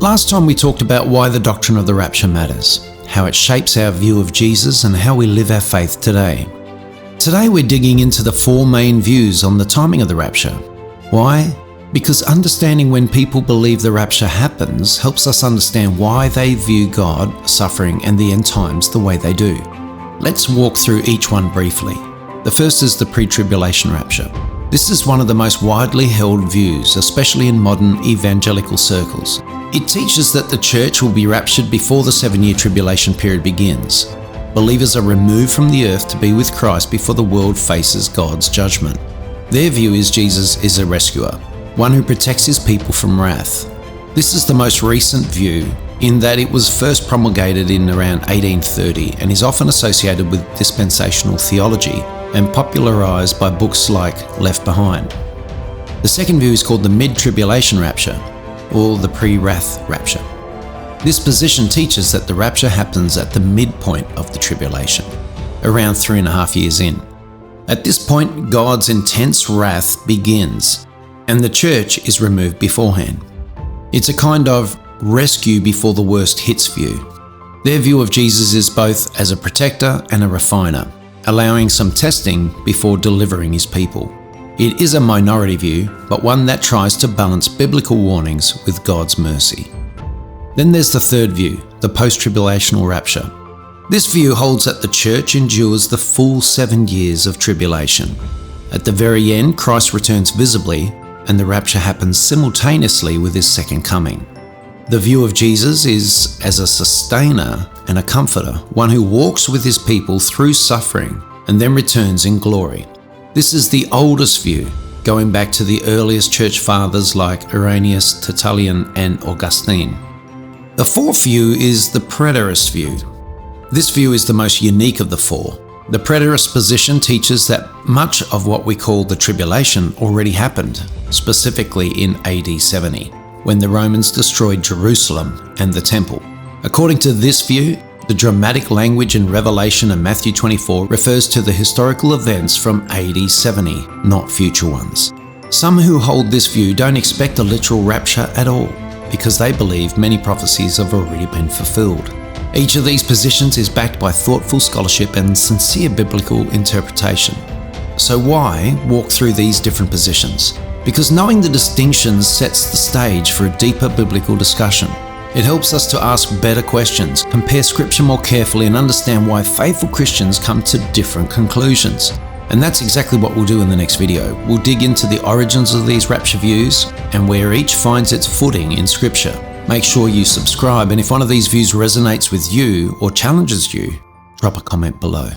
Last time we talked about why the doctrine of the rapture matters, how it shapes our view of Jesus and how we live our faith today. Today we're digging into the four main views on the timing of the rapture. Why? Because understanding when people believe the rapture happens helps us understand why they view God, suffering, and the end times the way they do. Let's walk through each one briefly. The first is the Pre-Tribulation rapture. This is one of the most widely held views, especially in modern evangelical circles. It teaches that the church will be raptured before the 7-year tribulation period begins. Believers are removed from the earth to be with Christ before the world faces God's judgment. Their view is Jesus is a rescuer, one who protects his people from wrath. This is the most recent view in that it was first promulgated in around 1830 and is often associated with dispensational theology and popularized by books like Left Behind. The second view is called the Mid-Tribulation rapture, or the pre-wrath rapture. This position teaches that the rapture happens at the midpoint of the tribulation, around 3.5 years in. At this point, God's intense wrath begins, and the church is removed beforehand. It's a kind of rescue before the worst hits view. Their view of Jesus is both as a protector and a refiner, allowing some testing before delivering his people. It is a minority view, but one that tries to balance biblical warnings with God's mercy. Then there's the third view, the post-tribulational rapture. This view holds that the church endures the full 7 years of tribulation. At the very end, Christ returns visibly, and the rapture happens simultaneously with his second coming. The view of Jesus is as a sustainer and a comforter, one who walks with his people through suffering and then returns in glory. This is the oldest view, going back to the earliest church fathers like Irenaeus, Tertullian, and Augustine. The fourth view is the Preterist view. This view is the most unique of the four. The Preterist position teaches that much of what we call the tribulation already happened, specifically in AD 70, when the Romans destroyed Jerusalem and the temple. According to this view, the dramatic language in Revelation and Matthew 24 refers to the historical events from AD 70, not future ones. Some who hold this view don't expect a literal rapture at all, because they believe many prophecies have already been fulfilled. Each of these positions is backed by thoughtful scholarship and sincere biblical interpretation. So why walk through these different positions? Because knowing the distinctions sets the stage for a deeper biblical discussion. It helps us to ask better questions, compare scripture more carefully, and understand why faithful Christians come to different conclusions. And that's exactly what we'll do in the next video. We'll dig into the origins of these rapture views and where each finds its footing in scripture. Make sure you subscribe, and if one of these views resonates with you or challenges you, drop a comment below.